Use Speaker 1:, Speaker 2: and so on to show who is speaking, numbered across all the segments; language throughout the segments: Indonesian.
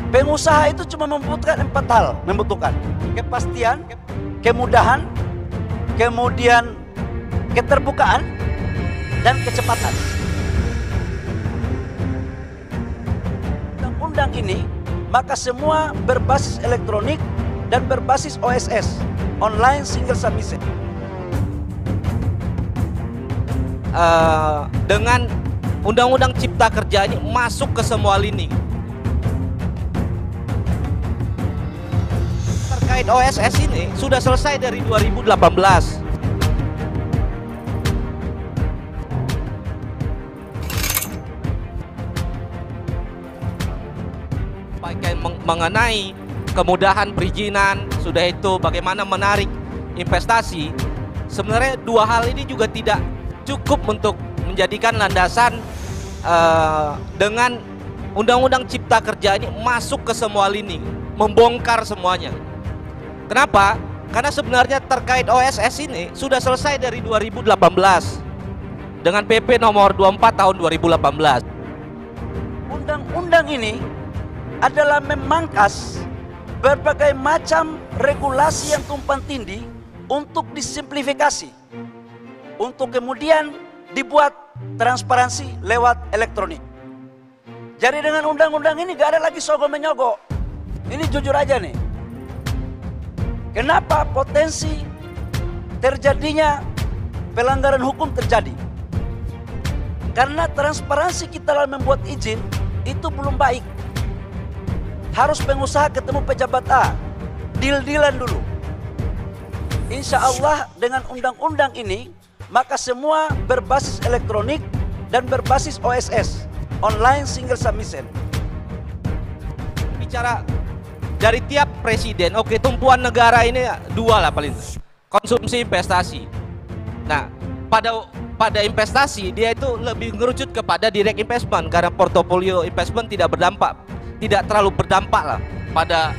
Speaker 1: Pengusaha itu cuma membutuhkan 4 hal, membutuhkan kepastian, kemudahan, kemudian keterbukaan, dan kecepatan. Undang-undang ini maka semua berbasis elektronik dan berbasis OSS, online single submission.
Speaker 2: Dengan Undang-Undang Cipta Kerja ini masuk ke semua lini. Terkait OSS ini sudah selesai dari 2018. Mengenai kemudahan perizinan, sudah itu bagaimana menarik investasi. Sebenarnya dua hal ini juga tidak cukup untuk menjadikan landasan dengan Undang-Undang Cipta Kerja ini masuk ke semua lini, membongkar semuanya. Kenapa? Karena sebenarnya terkait OSS ini sudah selesai dari 2018 dengan PP nomor 24 tahun 2018.
Speaker 1: Undang-undang ini adalah memangkas berbagai macam regulasi yang tumpang tindih untuk disimplifikasi, untuk kemudian dibuat transparansi lewat elektronik. Jadi dengan undang-undang ini gak ada lagi sogok menyogok. Ini jujur aja nih, kenapa potensi terjadinya pelanggaran hukum terjadi? Karena transparansi kita dalam membuat izin itu belum baik. Harus pengusaha ketemu pejabat A, deal-dealan dulu. Insya Allah dengan undang-undang ini maka semua berbasis elektronik dan berbasis OSS, online single submission.
Speaker 2: Bicara dari tiap presiden, oke, tumpuan negara ini dua lah paling, konsumsi, investasi. Nah, pada investasi dia itu lebih ngerucut kepada direct investment karena portofolio investment tidak terlalu berdampak lah pada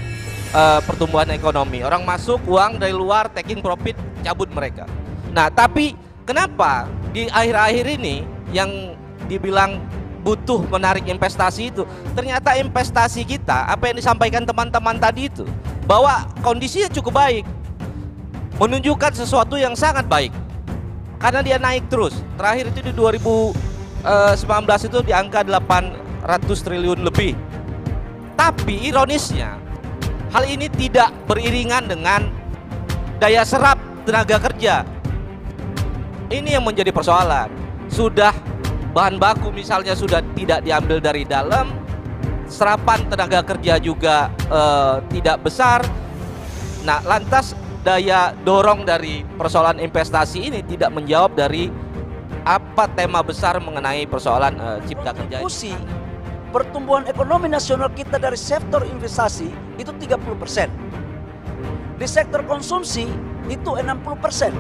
Speaker 2: pertumbuhan ekonomi. Orang masuk uang dari luar, taking profit, cabut mereka. Nah, tapi kenapa di akhir-akhir ini yang dibilang butuh menarik investasi itu, ternyata investasi kita, apa yang disampaikan teman-teman tadi itu, bahwa kondisinya cukup baik, menunjukkan sesuatu yang sangat baik karena dia naik terus. Terakhir itu di 2019 itu di angka 800 triliun lebih. Tapi ironisnya hal ini tidak beriringan dengan daya serap tenaga kerja. Ini yang menjadi persoalan. Sudah bahan baku misalnya sudah tidak diambil dari dalam, serapan tenaga kerja juga tidak besar. Nah, lantas daya dorong dari persoalan investasi ini tidak menjawab dari apa tema besar mengenai persoalan cipta kerja.
Speaker 1: Pertumbuhan ekonomi nasional kita dari sektor investasi itu 30%. Di sektor konsumsi itu 60%.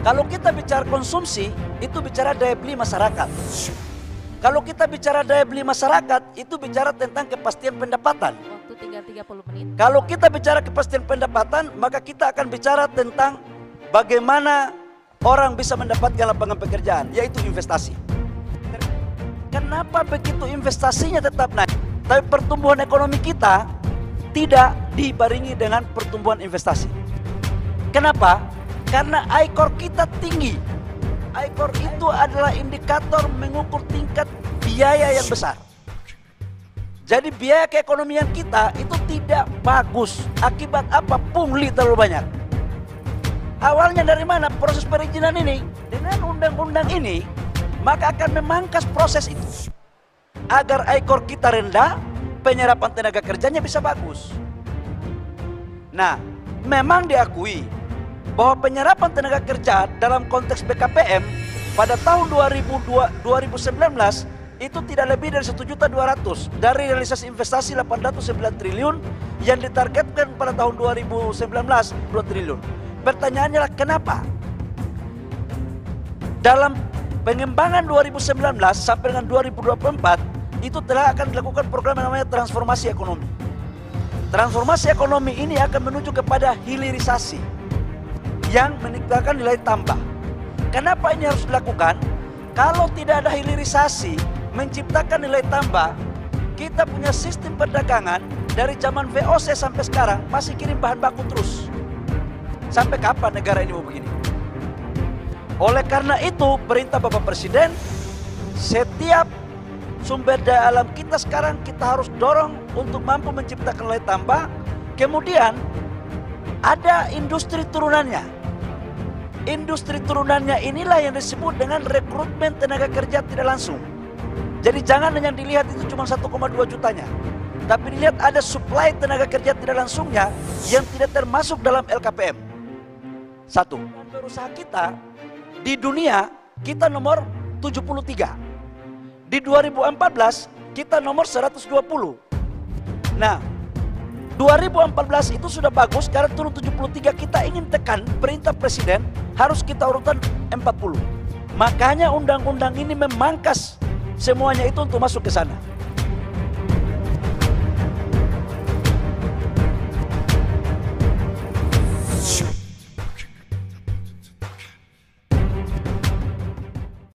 Speaker 1: Kalau kita bicara konsumsi, itu bicara daya beli masyarakat. Kalau kita bicara daya beli masyarakat, itu bicara tentang kepastian pendapatan.
Speaker 3: Waktu tinggal 30 menit.
Speaker 1: Kalau kita bicara kepastian pendapatan, maka kita akan bicara tentang bagaimana orang bisa mendapatkan lapangan pekerjaan, yaitu investasi. Kenapa begitu investasinya tetap naik, tapi pertumbuhan ekonomi kita tidak dibarengi dengan pertumbuhan investasi? Kenapa? Karena ICOR kita tinggi. ICOR itu adalah indikator mengukur tingkat biaya yang besar. Jadi biaya keekonomian kita itu tidak bagus. Akibat apa? Pungli terlalu banyak. Awalnya dari mana proses perizinan ini? Dengan undang-undang ini, maka akan memangkas proses itu agar ICOR kita rendah, penyerapan tenaga kerjanya bisa bagus. Nah, memang diakui bahwa penyerapan tenaga kerja dalam konteks BKPM pada tahun 2019 itu tidak lebih dari 1.200.000 dari realisasi investasi 809 triliun yang ditargetkan pada tahun 2019 2 triliun. Pertanyaannya lah kenapa? Dalam pengembangan 2019 sampai dengan 2024 itu telah akan dilakukan program yang namanya transformasi ekonomi. Transformasi ekonomi ini akan menuju kepada hilirisasi yang meningkatkan nilai tambah. Kenapa ini harus dilakukan? Kalau tidak ada hilirisasi, menciptakan nilai tambah, Kita punya sistem perdagangan dari zaman VOC sampai sekarang masih kirim bahan baku terus. Sampai kapan negara ini mau begini? Oleh karena itu, perintah Bapak Presiden, setiap sumber daya alam kita sekarang kita harus dorong untuk mampu menciptakan nilai tambah. Kemudian ada industri turunannya. Industri turunannya inilah yang disebut dengan rekrutmen tenaga kerja tidak langsung. Jadi jangan hanya dilihat itu cuma 1,2 jutanya, tapi dilihat ada supply tenaga kerja tidak langsungnya yang tidak termasuk dalam LKPM. Satu, berusaha kita di dunia kita nomor 73. Di 2014 kita nomor 120. Nah, 2014 itu sudah bagus, sekarang turun 73, kita ingin tekan perintah Presiden harus kita urutan 40. Makanya undang-undang ini memangkas semuanya itu untuk masuk ke sana.